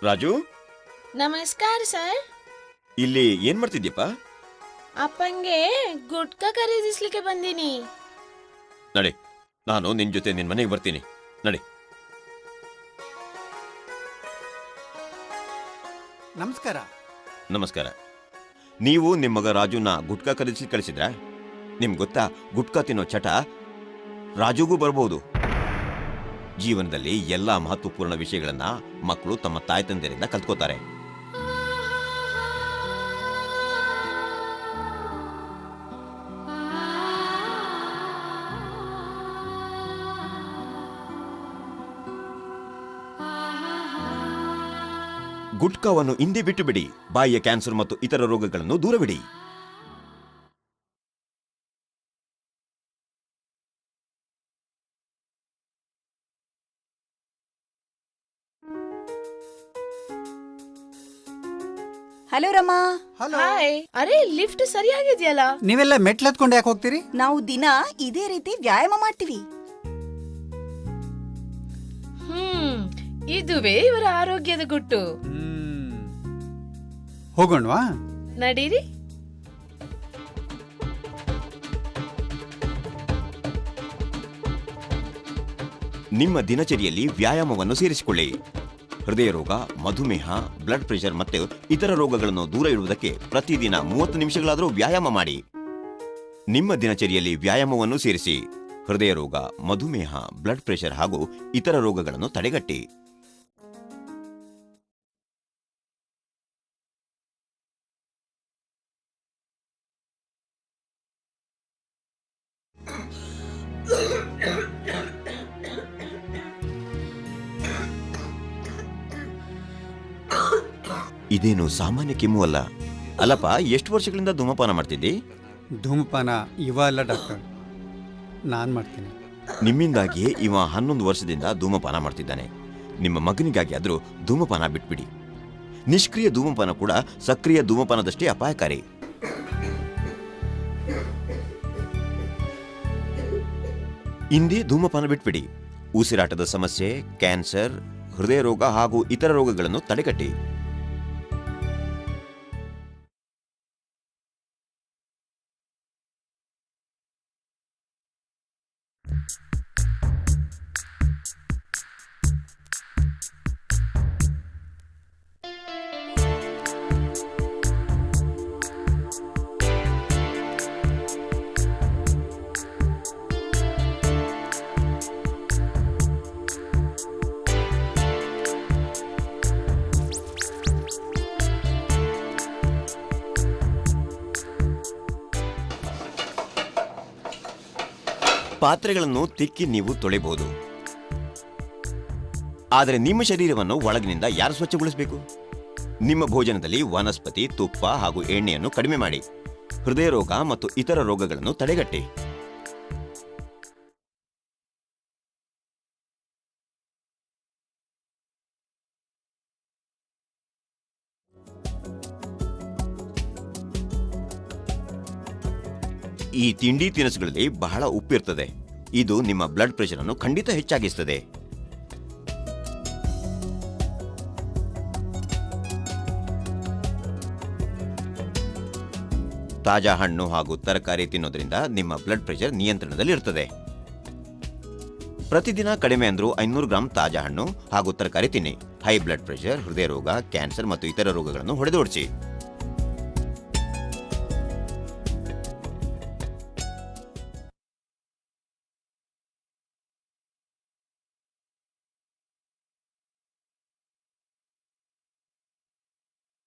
ರಾಜು, ನಮಸ್ಕಾರ ಸರ್. ಇಲ್ಲಿ ಏನ್ ಮಾಡ್ತಿದ್ಯಪ್ಪ? ಅಪ್ಪಂಗೆ ಗುಟ್ಕಾ ಖರೀದಿಸ್ಲಿಕ್ಕೆ ಬಂದೀನಿ. ನಡಿ, ನಾನು ನಿನ್ ಜೊತೆ ನಿನ್ ಮನೆಗೆ ಬರ್ತೀನಿ. ನಡಿ. ನಮಸ್ಕಾರ. ನಮಸ್ಕಾರ. ನೀವು ನಿಮ್ಮ ಮಗ ರಾಜುನ ಗುಟ್ಕಾ ಖರೀದಿಸಿ ಕಳಿಸಿದ್ರ? ನಿಮ್ಗೆ ಗೊತ್ತಾ, ಗುಟ್ಕಾ ತಿನ್ನೋ ಚಟ ರಾಜುಗೂ ಬರ್ಬೋದು. ಜೀವನದಲ್ಲಿ ಎಲ್ಲಾ ಮಹತ್ವಪೂರ್ಣ ವಿಷಯಗಳನ್ನ ಮಕ್ಕಳು ತಮ್ಮ ತಾಯಿ ತಂದೆಯರಿಂದ ಕಲ್ತ್ಕೋತಾರೆ. ಗುಟ್ಕಾವನ್ನು ಹಿಂದೆ ಬಿಟ್ಟು ಬಿಡಿ. ಬಾಯಿಯ ಕ್ಯಾನ್ಸರ್ ಮತ್ತು ಇತರ ರೋಗಗಳನ್ನು ದೂರವಿಡಿ. ಹಲೋ ರಮಾ. ಹಲೋ. ಹಾಯ್. ಅರೆ, ಲಿಫ್ಟ್ ಸರಿಯಾಗಿದೆಯಲ್ಲ? ನೀವೆಲ್ಲ ಮೆಟ್ಲು ಹತ್ಕೊಂಡು ಯಾಕೆ ಹೋಗ್ತೀರಿ? ನಾವು ದಿನ ಇದೇ ರೀತಿ ವ್ಯಾಯಾಮ ಮಾಡ್ತೀವಿ. ಇದುವೇ ಇವರ ಆರೋಗ್ಯದ ಗುಟ್ಟು. ಹೋಗೋಣವಾ? ನಡೀರಿ. ನಿಮ್ಮ ದಿನಚರಿಯಲ್ಲಿ ವ್ಯಾಯಾಮವನ್ನು ಸೇರಿಸಿಕೊಳ್ಳಿ. ಹೃದಯ ರೋಗ, ಮಧುಮೇಹ, ಬ್ಲಡ್ ಪ್ರೆಷರ್ ಮತ್ತು ಇತರ ರೋಗಗಳನ್ನು ದೂರ ಇಡುವುದಕ್ಕೆ ಪ್ರತಿದಿನ 30 ನಿಮಿಷಗಳಾದರೂ ವ್ಯಾಯಾಮ ಮಾಡಿ. ನಿಮ್ಮ ದಿನಚರಿಯಲ್ಲಿ ವ್ಯಾಯಾಮವನ್ನು ಸೇರಿಸಿ ಹೃದಯ ರೋಗ, ಮಧುಮೇಹ, ಬ್ಲಡ್ ಪ್ರೆಷರ್ ಹಾಗೂ ಇತರ ರೋಗಗಳನ್ನು ತಡೆಗಟ್ಟಿ. ಇದೇನು ಸಾಮಾನ್ಯ ಕೆಮ್ಮು ಅಲ್ಲ. ಅಲ್ಲಪ್ಪ, ಎಷ್ಟು ವರ್ಷಗಳಿಂದ ಧೂಮಪಾನ ಮಾಡ್ತಿದ್ದಿ? ಧೂಮಪಾನ ಇವ ಅಲ್ಲ ಡಾಕ್ಟರ್, ನಾನು ಮಾಡ್ತೀನಿ. ನಿಮ್ಮಿಂದಾಗಿಯೇ ಇವ 11 ವರ್ಷದಿಂದ ಧೂಮಪಾನ ಮಾಡ್ತಿದ್ದಾನೆ. ನಿಮ್ಮ ಮಗನಿಗಾಗಿ ಆದರೂ ಧೂಮಪಾನ ಬಿಟ್ಬಿಡಿ. ನಿಷ್ಕ್ರಿಯ ಧೂಮಪಾನ ಕೂಡ ಸಕ್ರಿಯ ಧೂಮಪಾನದಷ್ಟೇ ಅಪಾಯಕಾರಿ. ಇಂದೇ ಧೂಮಪಾನ ಬಿಟ್ಬಿಡಿ. ಉಸಿರಾಟದ ಸಮಸ್ಯೆ, ಕ್ಯಾನ್ಸರ್, ಹೃದಯ ರೋಗ ಹಾಗೂ ಇತರ ರೋಗಗಳನ್ನು ತಡೆಗಟ್ಟಿ. ಪಾತ್ರೆಗಳನ್ನು ತಿಕ್ಕಿ ನೀವು ತೊಳೆಯಬಹುದು. ಆದರೆ ನಿಮ್ಮ ಶರೀರವನ್ನು ಒಳಗಿನಿಂದ ಯಾರು ಸ್ವಚ್ಛಗೊಳಿಸಬೇಕು? ನಿಮ್ಮ ಭೋಜನದಲ್ಲಿ ವನಸ್ಪತಿ, ತುಪ್ಪ ಹಾಗೂ ಎಣ್ಣೆಯನ್ನು ಕಡಿಮೆ ಮಾಡಿ. ಹೃದಯ ರೋಗ ಮತ್ತು ಇತರ ರೋಗಗಳನ್ನು ತಡೆಗಟ್ಟಿ. ಈ ತಿಂಡಿ ತಿನಿಸುಗಳಲ್ಲಿ ಬಹಳ ಉಪ್ಪಿರ್ತದೆ. ಇದು ನಿಮ್ಮ ಬ್ಲಡ್ ಪ್ರೆಷರ್ ಅನ್ನು ಖಂಡಿತ ಹೆಚ್ಚಾಗಿಸುತ್ತದೆ. ತಾಜಾ ಹಣ್ಣು ಹಾಗೂ ತರಕಾರಿ ತಿನ್ನೋದ್ರಿಂದ ನಿಮ್ಮ ಬ್ಲಡ್ ಪ್ರೆಷರ್ ನಿಯಂತ್ರಣದಲ್ಲಿರುತ್ತದೆ. ಪ್ರತಿದಿನ ಕಡಿಮೆ ಅಂದ್ರೂ 500 ಗ್ರಾಂ ತಾಜಾ ಹಣ್ಣು ಹಾಗೂ ತರಕಾರಿ ತಿನ್ನಿ. ಹೈ ಬ್ಲಡ್ ಪ್ರೆಷರ್, ಹೃದಯ ರೋಗ, ಕ್ಯಾನ್ಸರ್ ಮತ್ತು ಇತರ ರೋಗಗಳನ್ನು ಹೊಡೆದೋಡಿಸಿ.